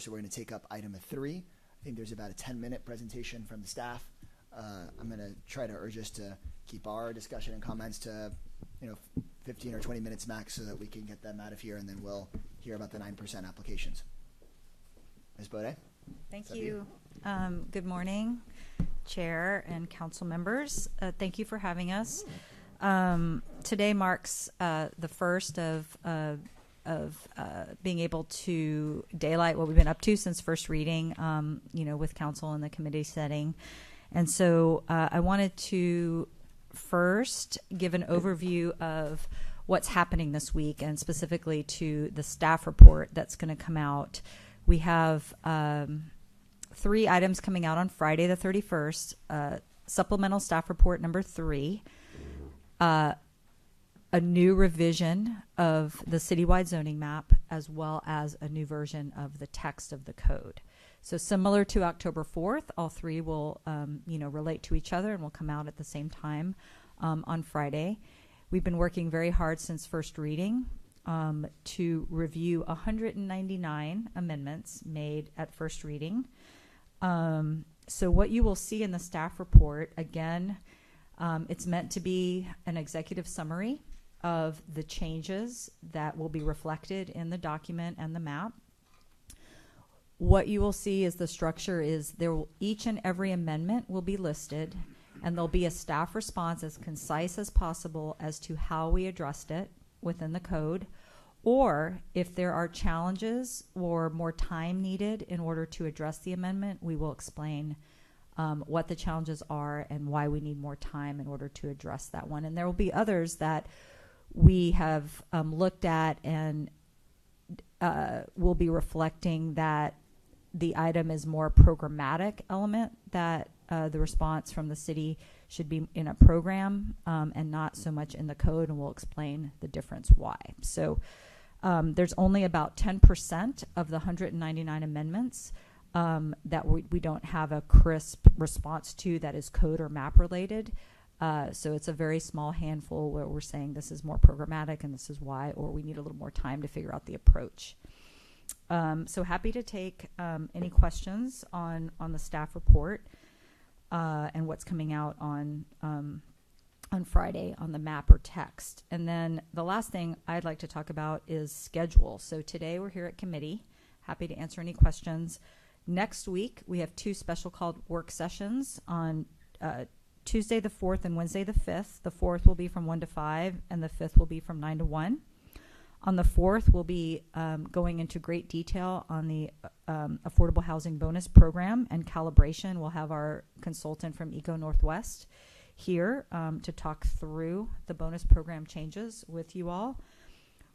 So we're going to take up item 3. I think there's about a 10-minute presentation from the staff. I'm going to try to urge us to keep our discussion and comments to 15 or 20 minutes max so that we can get them out of here, and then we'll hear about the 9% applications. Ms. Beaudet? Thank you. Good morning, Chair and council members. Thank you for having us. Today marks the first of being able to daylight what we've been up to since first reading, with council in the committee setting. And so I wanted to first give an overview of what's happening this week, and specifically to the staff report that's going to come out. We have 3 items coming out on Friday the 31st, supplemental staff report number 3, a new revision of the citywide zoning map, as well as a new version of the text of the code. So similar to October 4th, all 3 will relate to each other and will come out at the same time on Friday. We've been working very hard since first reading to review 199 amendments made at first reading. So what you will see in the staff report, again, it's meant to be an executive summary of the changes that will be reflected in the document and the map. What you will see is the structure is each and every amendment will be listed, and there'll be a staff response as concise as possible as to how we addressed it within the code, or if there are challenges or more time needed in order to address the amendment, we will explain what the challenges are and why we need more time in order to address that one. And there will be others that we have looked at and will be reflecting that the item is more programmatic element, that the response from the city should be in a program and not so much in the code, and we'll explain the difference why. So there's only about 10% of the 199 amendments that we don't have a crisp response to that is code or map related. So it's a very small handful where we're saying this is more programmatic and this is why, or we need a little more time to figure out the approach. So happy to take any questions on the staff report and what's coming out on Friday on the map or text. And then the last thing I'd like to talk about is schedule. So today we're here at committee. Happy to answer any questions. Next week we have 2 special called work sessions on Tuesday the 4th and Wednesday the 5th. The 4th will be from 1 to 5, and the 5th will be from 9 to 1. On the 4th, we'll be going into great detail on the Affordable Housing Bonus Program and calibration. We'll have our consultant from Eco Northwest here to talk through the bonus program changes with you all.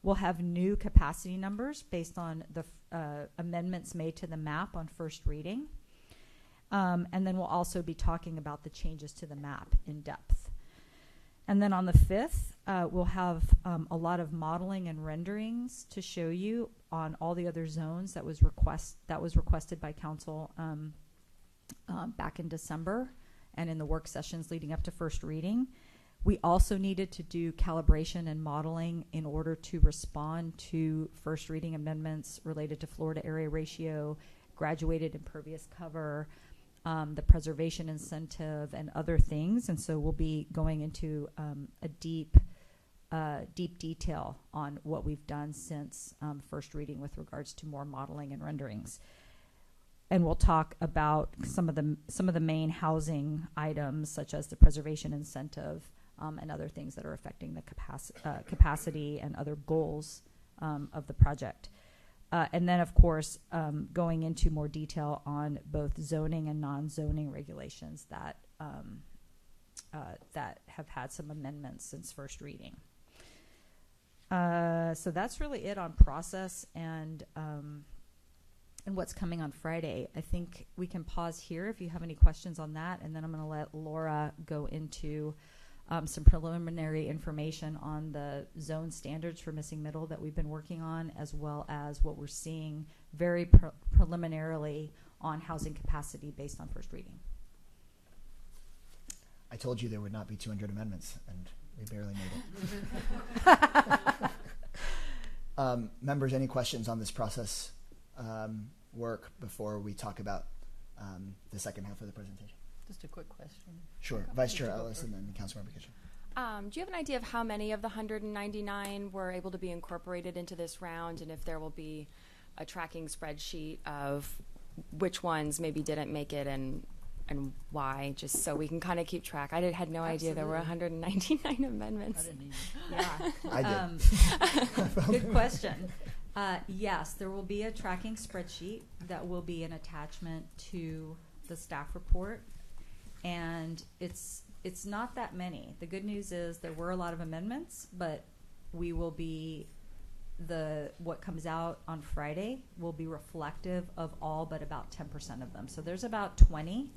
We'll have new capacity numbers based on the amendments made to the map on first reading. And then we'll also be talking about the changes to the map in depth. And then on the 5th, we'll have a lot of modeling and renderings to show you on all the other zones that was requested by council back in December and in the work sessions leading up to first reading. We also needed to do calibration and modeling in order to respond to first reading amendments related to floor to area ratio, graduated impervious cover, the preservation incentive, and other things. And so we'll be going into a deep detail on what we've done since first reading with regards to more modeling and renderings. And we'll talk about some of the main housing items, such as the preservation incentive and other things that are affecting the capacity and other goals of the project. And then, of course, going into more detail on both zoning and non-zoning regulations that have had some amendments since first reading. So that's really it on process and what's coming on Friday. I think we can pause here if you have any questions on that, and then I'm going to let Laura go into some preliminary information on the zone standards for missing middle that we've been working on, as well as what we're seeing very preliminarily on housing capacity based on first reading. I told you there would not be 200 amendments, and we barely made it. Members, any questions on this process? work before we talk about the second half of the presentation? Just a quick question. Sure. Vice Chair Ellis and then Councilmember Kitchen. Do you have an idea of how many of the 199 were able to be incorporated into this round, and if there will be a tracking spreadsheet of which ones maybe didn't make it and why, just so we can kind of keep track? I had no idea there were 199 amendments. I did. Good question. Yes, there will be a tracking spreadsheet that will be an attachment to the staff report, and it's not that many. The good news is there were a lot of amendments, but we will be what comes out on Friday will be reflective of all but about 10% of them. So there's about 20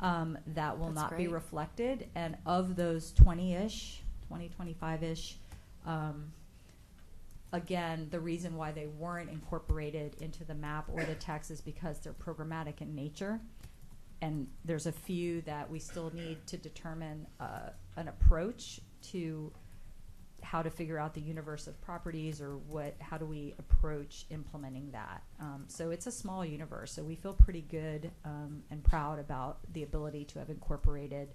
that will not be reflected, and of those 20-ish, 25-ish, again, the reason why they weren't incorporated into the map or the text is because they're programmatic in nature. And there's a few that we still need to determine an approach to how to figure out the universe of properties, or how do we approach implementing that. So it's a small universe. So we feel pretty good and proud about the ability to have incorporated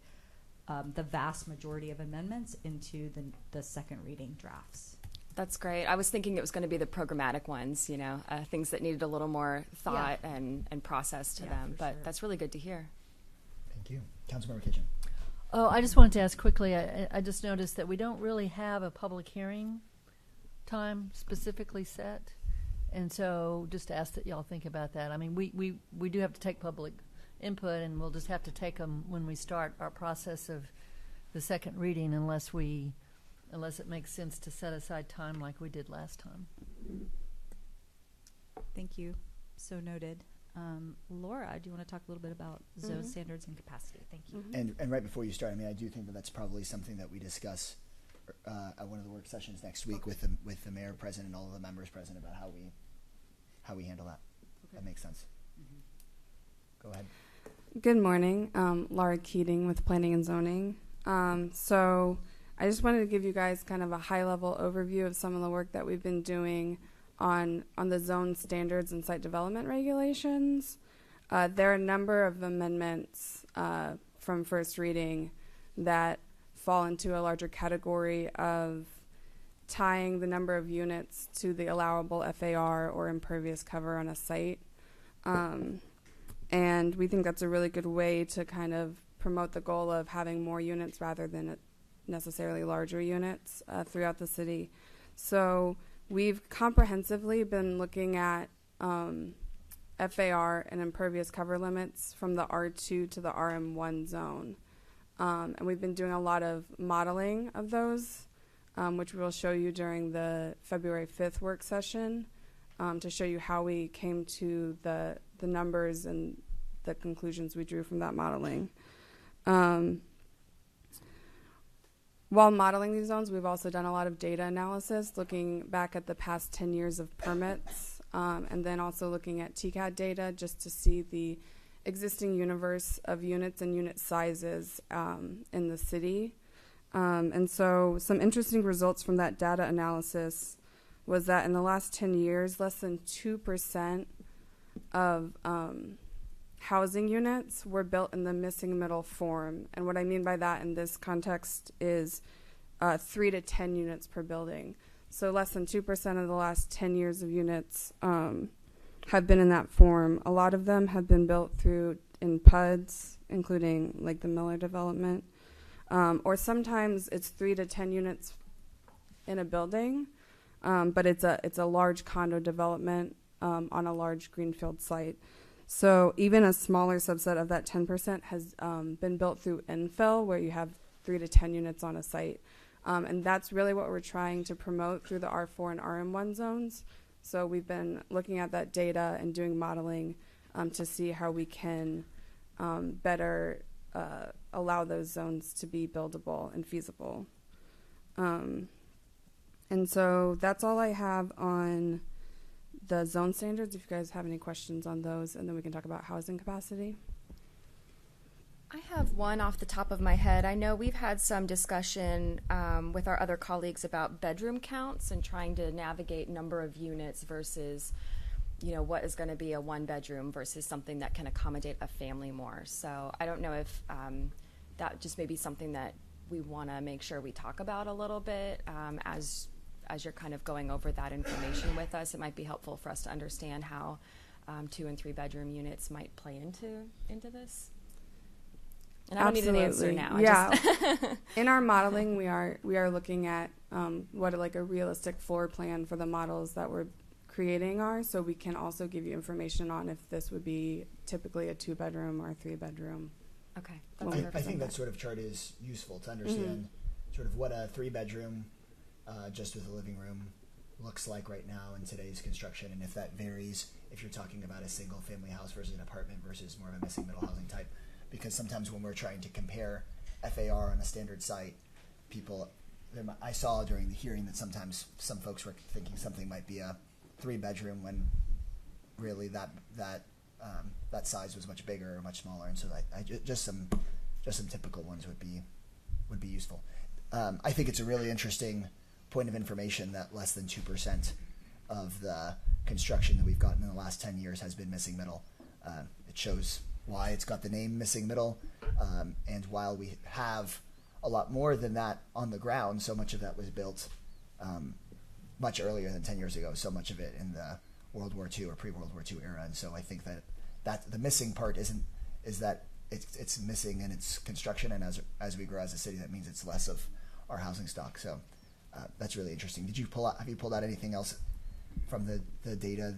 the vast majority of amendments into the second reading drafts. That's great. I was thinking it was going to be the programmatic ones, things that needed a little more thought and process to them. But sure, that's really good to hear. Thank you. Councilmember Kitchen. Oh, I just wanted to ask quickly, I just noticed that we don't really have a public hearing time specifically set. And so just ask that y'all think about that. I mean, we do have to take public input, and we'll just have to take them when we start our process of the second reading, unless it makes sense to set aside time like we did last time. Thank you. So noted. Laura, do you want to talk a little bit about zone standards and capacity? Thank you. And right before you start, I do think that's probably something that we discuss at one of the work sessions next week with the mayor present and all of the members present about how we handle that. Okay. That makes sense. Go ahead. Good morning. Laura Keating with Planning and Zoning. So I just wanted to give you guys kind of a high-level overview of some of the work that we've been doing on the zone standards and site development regulations. There are a number of amendments from first reading that fall into a larger category of tying the number of units to the allowable FAR or impervious cover on a site. And we think that's a really good way to kind of promote the goal of having more units rather than necessarily larger units throughout the city. So we've comprehensively been looking at FAR and impervious cover limits from the R2 to the RM1 zone. And we've been doing a lot of modeling of those, which we'll show you during the February 5th work session to show you how we came to the numbers and the conclusions we drew from that modeling. While modeling these zones, we've also done a lot of data analysis, looking back at the past 10 years of permits, and then also looking at TCAD data just to see the existing universe of units and unit sizes in the city. And so some interesting results from that data analysis was that in the last 10 years, less than 2% of housing units were built in the missing middle form. And what I mean by that in this context is 3 to 10 units per building. So less than 2% of the last 10 years of units have been in that form. A lot of them have been built in PUDs, including like the Miller development. Or sometimes it's 3 to 10 units in a building, but it's a large condo development on a large greenfield site. So even a smaller subset of that 10% has been built through infill, where you have 3 to 10 units on a site. And that's really what we're trying to promote through the R4 and RM1 zones. So we've been looking at that data and doing modeling to see how we can better allow those zones to be buildable and feasible. And so that's all I have on the zone standards, if you guys have any questions on those, and then we can talk about housing capacity. I have one off the top of my head. I know we've had some discussion with our other colleagues about bedroom counts and trying to navigate number of units versus what is going to be a 1-bedroom versus something that can accommodate a family more. So I don't know if that just may be something that we want to make sure we talk about a little bit as you're kind of going over that information with us. It might be helpful for us to understand how 2 and 3 bedroom units might play into this. And I don't need an answer now. Yeah. In our modeling, we are looking at what a realistic floor plan for the models that we're creating are, so we can also give you information on if this would be typically a 2-bedroom or a 3-bedroom. Okay. I think that sort of chart is useful to understand sort of what a 3-bedroom just with a living room looks like right now in today's construction, and if that varies if you're talking about a single family house versus an apartment versus more of a missing middle housing type. Because sometimes when we're trying to compare FAR on a standard site, I saw during the hearing that sometimes some folks were thinking something might be a 3-bedroom when really that size was much bigger or much smaller, and so just some typical ones would be useful. I think it's a really interesting point of information that less than 2% of the construction that we've gotten in the last 10 years has been missing middle. It shows why it's got the name missing middle, and while we have a lot more than that on the ground, so much of that was built much earlier than 10 years ago, so much of it in the World War II or pre-World War II era, and so I think that the missing part is that it's missing in its construction, and as we grow as a city, that means it's less of our housing stock. So that's really interesting. Have you pulled out anything else from the data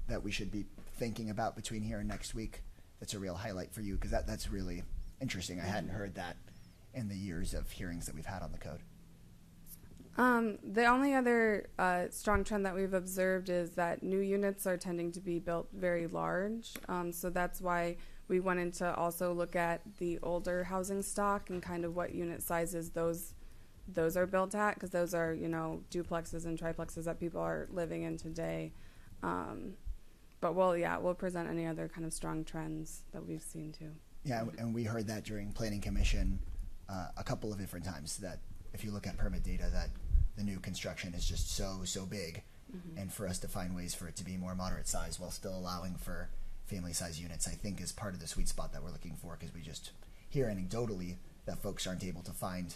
that we should be thinking about between here and next week that's a real highlight for you? Because that's really interesting. I hadn't heard that in the years of hearings that we've had on the code. The only other strong trend that we've observed is that new units are tending to be built very large. So that's why we wanted to also look at the older housing stock and kind of what unit sizes those are built at, because those are, duplexes and triplexes that people are living in today. But we'll present any other kind of strong trends that we've seen too. Yeah, and we heard that during Planning Commission a couple of different times, that if you look at permit data, that the new construction is just so big, and for us to find ways for it to be more moderate size while still allowing for family size units, I think is part of the sweet spot that we're looking for, because we just hear anecdotally that folks aren't able to find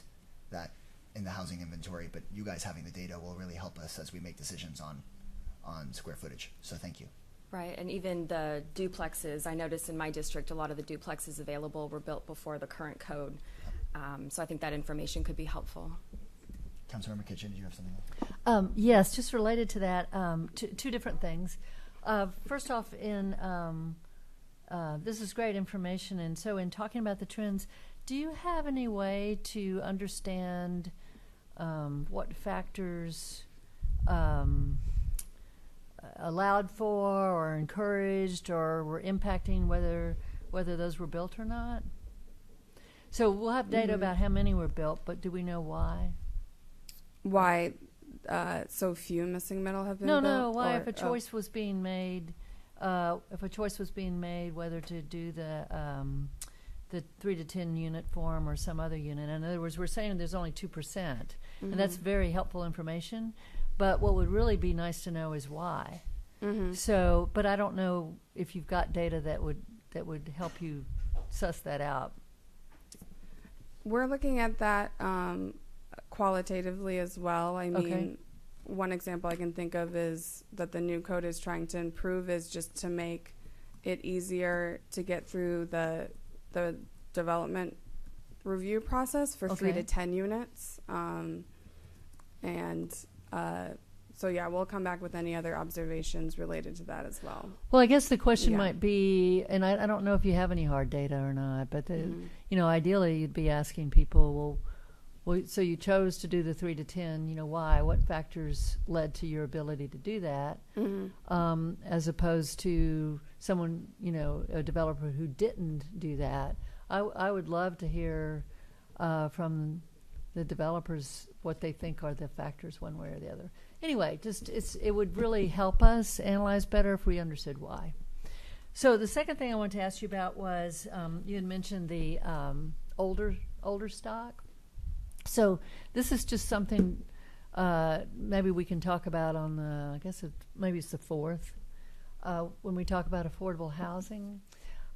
that in the housing inventory, but you guys having the data will really help us as we make decisions on square footage. So thank you. Right, and even the duplexes, I noticed in my district a lot of the duplexes available were built before the current code. So I think that information could be helpful. Councilmember Kitchen, did you have something? Yes, just related to that, two different things. First off, this is great information, and so in talking about the trends, do you have any way to understand what factors allowed for or encouraged or were impacting whether those were built or not? So we'll have data about how many were built, but do we know why? Why so few missing middle have been built? No. Why, if a choice was being made, whether to do the 3 to 10 unit form or some other unit. In other words, we're saying there's only 2%, and that's very helpful information. But what would really be nice to know is why. So, but I don't know if you've got data that would help you suss that out. We're looking at that qualitatively as well. I mean, one example I can think of is that the new code is trying to improve is just to make it easier to get through the development review process for 3 to 10 units. So we'll come back with any other observations related to that as well. Well, I guess the question might be, and I don't know if you have any hard data or not, but ideally you'd be asking people, well, so you chose to do the 3 to 10, why? What factors led to your ability to do that? As opposed to someone, a developer who didn't do that. I would love to hear from the developers what they think are the factors one way or the other. Anyway, it would really help us analyze better if we understood why. So the second thing I wanted to ask you about was you had mentioned the older stock. So this is just something maybe we can talk about on the, I guess maybe it's the 4th, when we talk about affordable housing.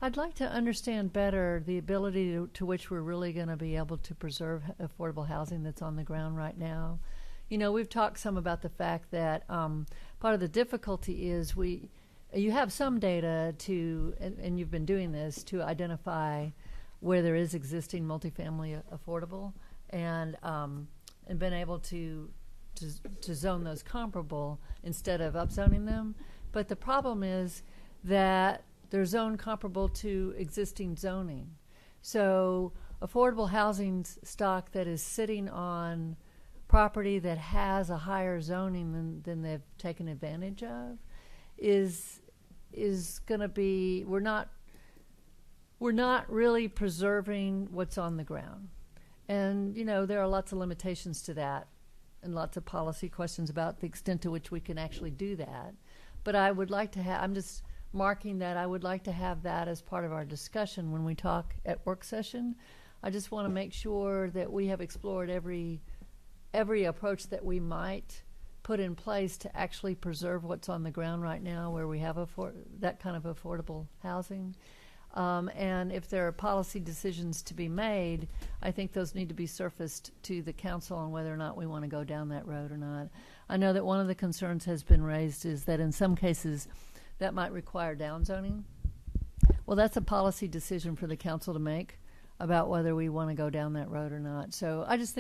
I'd like to understand better the ability to which we're really going to be able to preserve affordable housing that's on the ground right now. You know, we've talked some about the fact that part of the difficulty is you have some data and you've been doing this, to identify where there is existing multifamily affordable, and been able to zone those comparable instead of upzoning them. But the problem is that they're zoned comparable to existing zoning. So affordable housing stock that is sitting on property that has a higher zoning than they've taken advantage of is going to be, we're not really preserving what's on the ground. And, you know, there are lots of limitations to that and lots of policy questions about the extent to which we can actually do that. But I would like to I'm just marking that I would like to have that as part of our discussion when we talk at work session. I just want to make sure that we have explored every approach that we might put in place to actually preserve what's on the ground right now, where we have that kind of affordable housing. And if there are policy decisions to be made, I think those need to be surfaced to the council on whether or not we want to go down that road or not. I know that one of the concerns has been raised is that in some cases that might require downzoning. Well, that's a policy decision for the council to make about whether we want to go down that road or not. So I'm just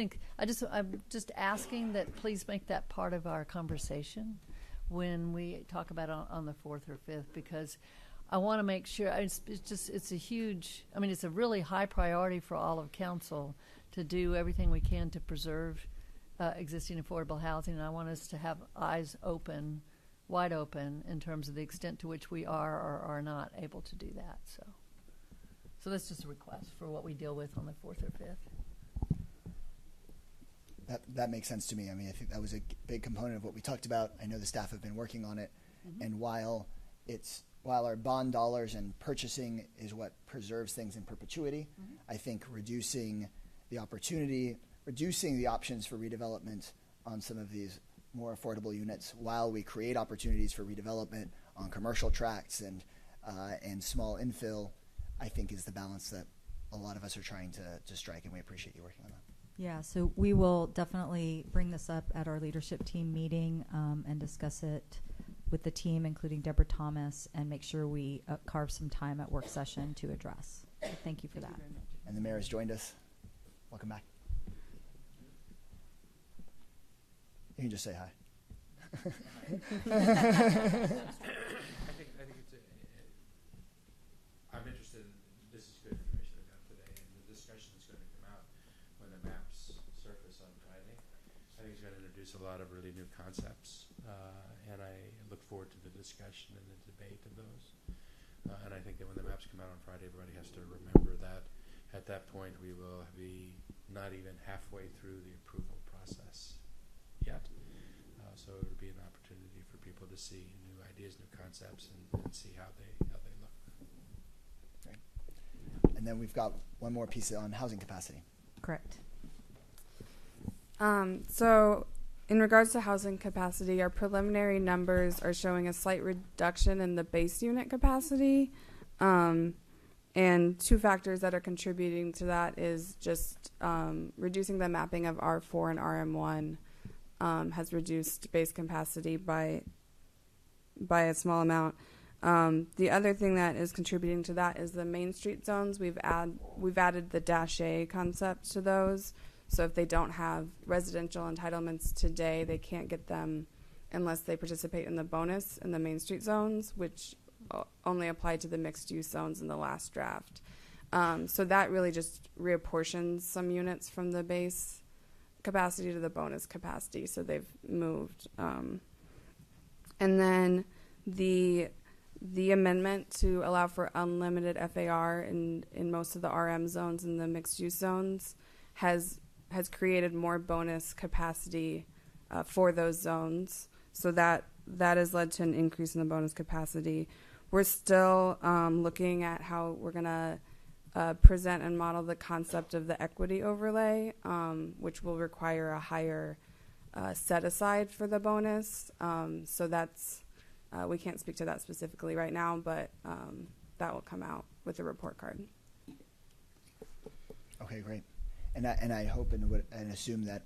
asking that please make that part of our conversation when we talk about it on the 4th or 5th, because I want to make sure it's a really high priority for all of council to do everything we can to preserve existing affordable housing. And I want us to have eyes open, wide open, in terms of the extent to which we are or are not able to do that. So that's just a request for what we deal with on the 4th or 5th. That makes sense to me. I mean, I think that was a big component of what we talked about. I know the staff have been working on it, and while our bond dollars and purchasing is what preserves things in perpetuity, I think reducing the options for redevelopment on some of these more affordable units, while we create opportunities for redevelopment on commercial tracts and small infill, I think is the balance that a lot of us are trying to strike, and we appreciate you working on that. Yeah, so we will definitely bring this up at our leadership team meeting and discuss it with the team, including Deborah Thomas, and make sure we carve some time at work session to address. So thank you for that. And the mayor has joined us. Welcome back. You can just say hi. I'm interested in, this is good information I got today, and the discussion that's going to come out when the maps surface on Friday. I think it's going to introduce a lot of really new concepts, and I look forward to the discussion and the debate of those. And I think that when the maps come out on Friday, everybody has to remember that at that point we will be not even halfway through the approval process yet. So it would be an opportunity for people to see new ideas, new concepts, and see how they look. Great. And then we've got one more piece on housing capacity. Correct. So in regards to housing capacity, our preliminary numbers are showing a slight reduction in the base unit capacity. And two factors that are contributing to that is just reducing the mapping of R4 and RM1 has reduced base capacity by a small amount. The other thing that is contributing to that is the Main Street zones. We've added the -A concept to those. So if they don't have residential entitlements today, they can't get them unless they participate in the bonus in the Main Street zones, which only applied to the mixed-use zones in the last draft. So that really just reapportions some units from the base capacity to the bonus capacity. So they've moved. And then the amendment to allow for unlimited FAR in most of the RM zones and the mixed-use zones has created more bonus capacity for those zones. So that has led to an increase in the bonus capacity. We're still looking at how we're going to present and model the concept of the equity overlay, which will require a higher set aside for the bonus. So that's, we can't speak to that specifically right now, but that will come out with the report card. Okay, great. And I hope and assume that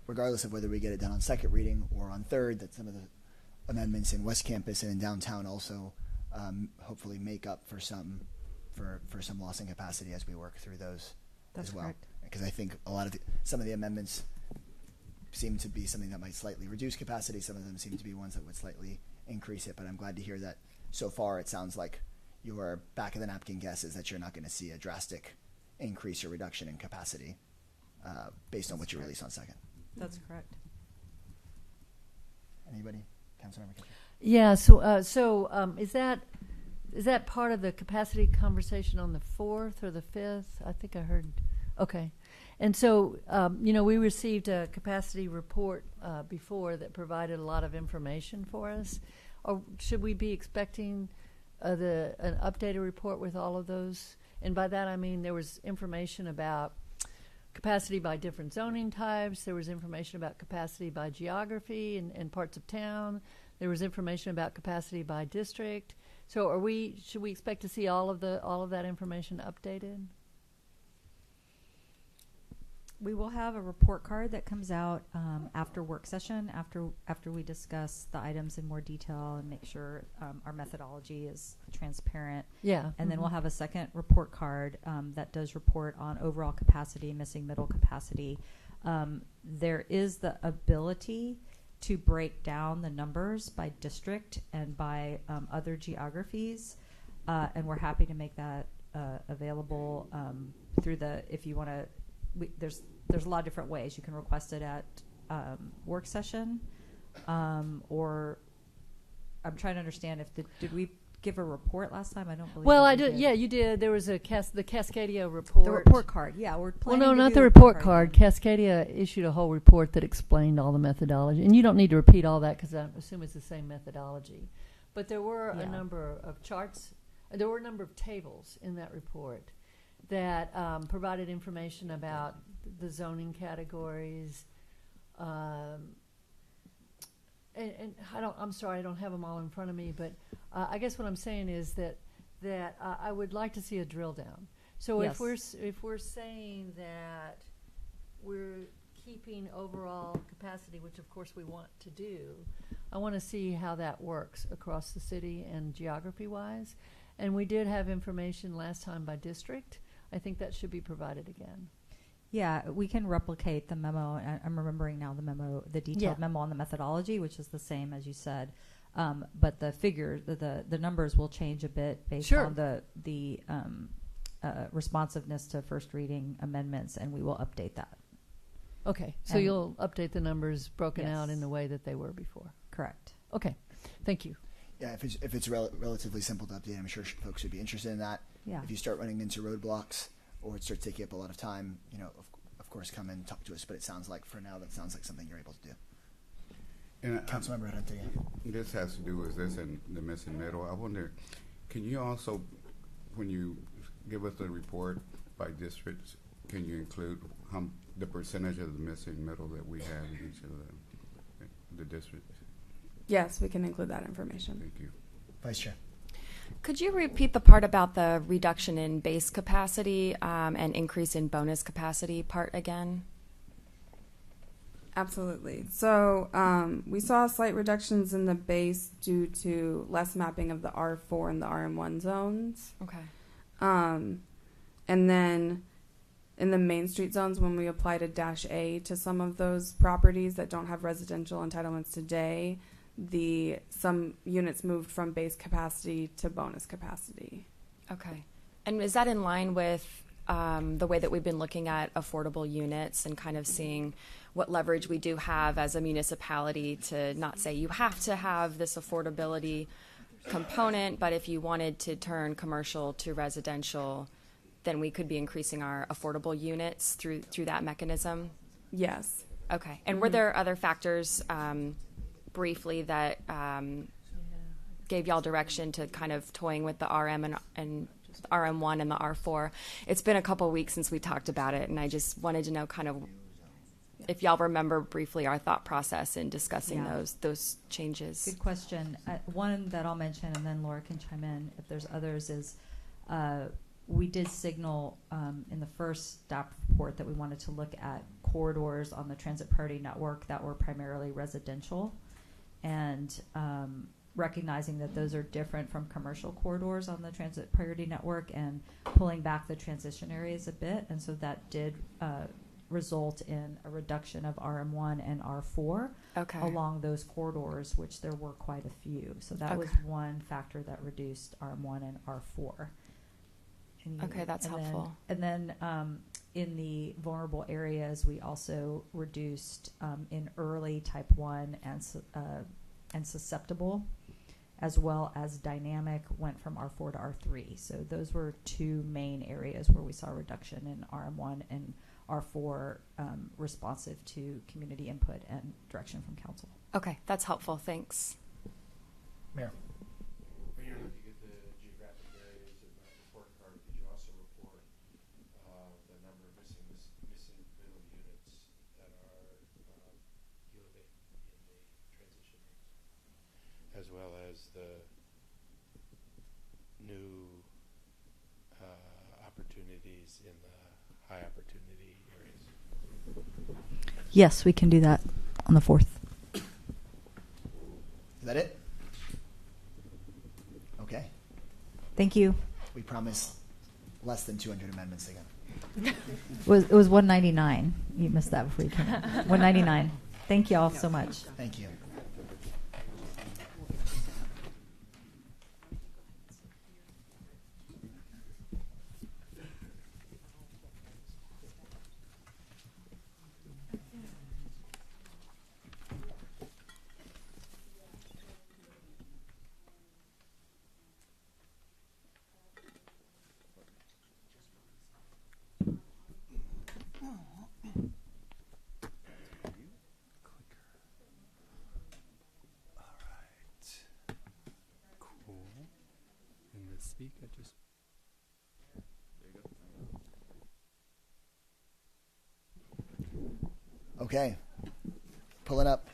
regardless of whether we get it done on second reading or on third, that some of the amendments in West Campus and in downtown also hopefully make up for some loss in capacity as we work through those. That's as well. correct. Because I think some of the amendments seem to be something that might slightly reduce capacity. Some of them seem to be ones that would slightly increase it. But I'm glad to hear that so far it sounds like your back of the napkin guess is that you're not going to see a drastic increase or reduction in capacity based on what you release on second. That's correct. Anybody? Councilmember Kemp? Yeah. So is that part of the capacity conversation on the 4th or the 5th? I think I heard. Okay. And so, we received a capacity report before that provided a lot of information for us. Or should we be expecting an updated report with all of those? And by that I mean there was information about capacity by different zoning types. There was information about capacity by geography and parts of town. There was information about capacity by district. So should we expect to see all of that information updated? We will have a report card that comes out after work session, after we discuss the items in more detail and make sure our methodology is transparent. Yeah. And then we'll have a second report card that does report on overall capacity, missing middle capacity. There is the ability to break down the numbers by district and by other geographies, and we're happy to make that available through if you want to. There's a lot of different ways. You can request it at work session, or I'm trying to understand did we give a report last time? I don't believe. Well, that I we did. Yeah, you did. There was the Cascadia report. The report card. Yeah, we're planning. Well, no, to not do the a report card. again. Cascadia issued a whole report that explained all the methodology, and you don't need to repeat all that because I assume it's the same methodology. But there were a number of charts. There were a number of tables in that report that provided information about the zoning categories, and I'm sorry, I don't have them all in front of me, but I guess what I'm saying is that I would like to see a drill down. So Yes. if we're saying that we're keeping overall capacity, which of course we want to do, I want to see how that works across the city and geography-wise. And we did have information last time by district. I think that should be provided again. Yeah, we can replicate the memo. I'm remembering now the detailed memo on the methodology, which is the same as you said. But the figures, the numbers will change a bit based on the responsiveness to first reading amendments, and we will update that. Okay, so you'll update the numbers broken out in the way that they were before. Correct. Okay, thank you. Yeah, if it's relatively simple to update, I'm sure folks would be interested in that. Yeah. If you start running into roadblocks or it starts taking up a lot of time, of course, come and talk to us. But it sounds like for now, that sounds like something you're able to do. And Councilmember Renteria. this has to do with this and the missing middle. I wonder, can you also, when you give us the report by districts, can you include the percentage of the missing middle that we have in each of the districts? Yes, we can include that information. Thank you. Vice Chair. Could you repeat the part about the reduction in base capacity and increase in bonus capacity part again? Absolutely. So we saw slight reductions in the base due to less mapping of the R4 and the RM1 zones. Okay. And then in the Main Street zones, when we applied a -A to some of those properties that don't have residential entitlements today, some units moved from base capacity to bonus capacity. Okay. And is that in line with the way that we've been looking at affordable units and kind of seeing what leverage we do have as a municipality to not say you have to have this affordability component, but if you wanted to turn commercial to residential, then we could be increasing our affordable units through that mechanism? Yes. Okay. And were there other factors briefly that gave y'all direction to kind of toying with the RM and RM1 and the R4? It's been a couple weeks since we talked about it, and I just wanted to know kind of if y'all remember briefly our thought process in discussing Yeah. those changes. Good question. One that I'll mention, and then Laura can chime in if there's others, is we did signal in the first staff report that we wanted to look at corridors on the transit priority network that were primarily residential, and recognizing that those are different from commercial corridors on the transit priority network, and pulling back the transition areas a bit. And so that did result in a reduction of RM1 and R4 Okay. along those corridors, which there were quite a few. So that was Okay. one factor that reduced RM1 and R4. Okay, that's helpful. And then in the vulnerable areas, we also reduced in early type 1 and susceptible, as well as dynamic, went from R4 to R3. So those were two main areas where we saw a reduction in RM1 and R4 responsive to community input and direction from council. Okay, that's helpful. Thanks. Mayor. When you're looking at the geographic areas in the report card, did you also report the number of missing middle units that are yielding in the transition areas, as well as the new opportunities in the high opportunity areas? Yes, we can do that on the 4th. Is that it? Okay. Thank you. We promise less than 200 amendments again. It was 199. You missed that before you came in. 199. Thank you all so much. Thank you. Okay. Pulling up